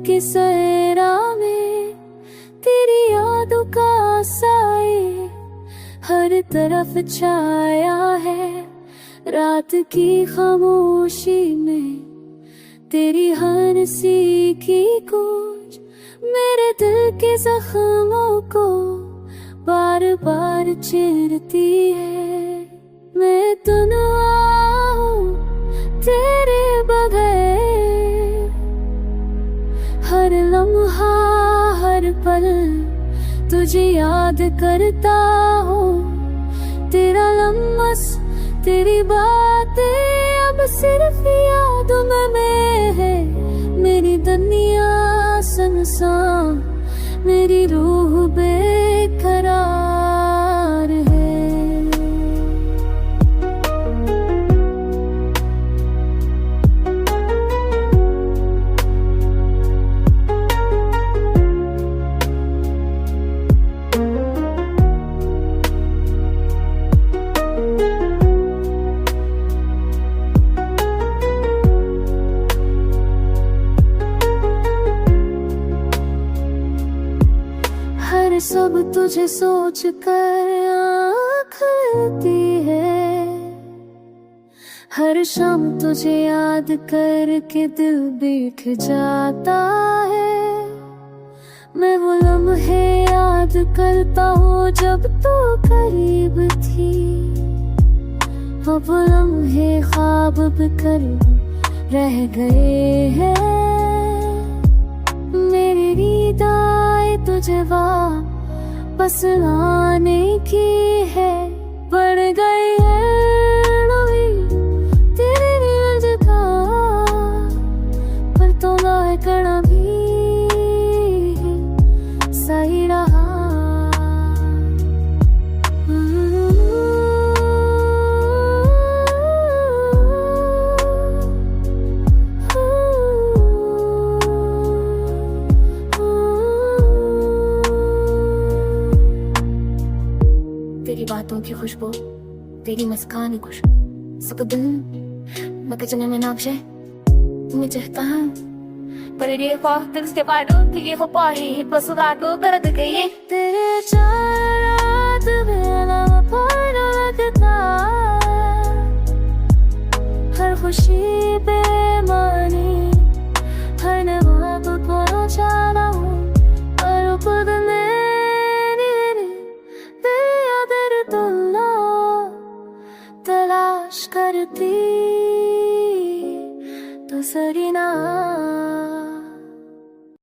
के सहरा में तेरी यादों का साए हर तरफ छाया है। रात की खामोशी में तेरी हंसी की गूंज मेरे दिल के जख्मों को बार बार चीरती है। मैं तन्हा हूँ तेरे बगैर, हर लम्हा हर पल तुझे याद करता हूँ। तेरा लम्स तेरी बातें अब सिर्फ यादों में है। मेरी दुनिया सुनसान, मेरी रूह बेकरार है। सब तुझे सोच कर आँख खुलती है। हर शाम तुझे याद करके दिल बैठ जाता है। मैं वो लम्हे याद करता हूँ जब तू करीब थी। अब वो लम्हे ख्वाब कर रह गए हैं। मेरी रीदाए तुझे वापस लाने की है। बढ़ गई है तेरे दिल जगा, पर तो ना करना भी सही रहा। तेरी बातों की खुशबू, तेरी मुस्कान खुश सुकदन मकजने में नापशे मिचहता पर ये ख्वाब दिल से बातों की हो पाही बस रातों दर्द गई तेरे चारात बेला पर लगता। हर खुशी बेमानी हर नवाब को चाला हूँ और बदलने तलाश करती तो सरी ना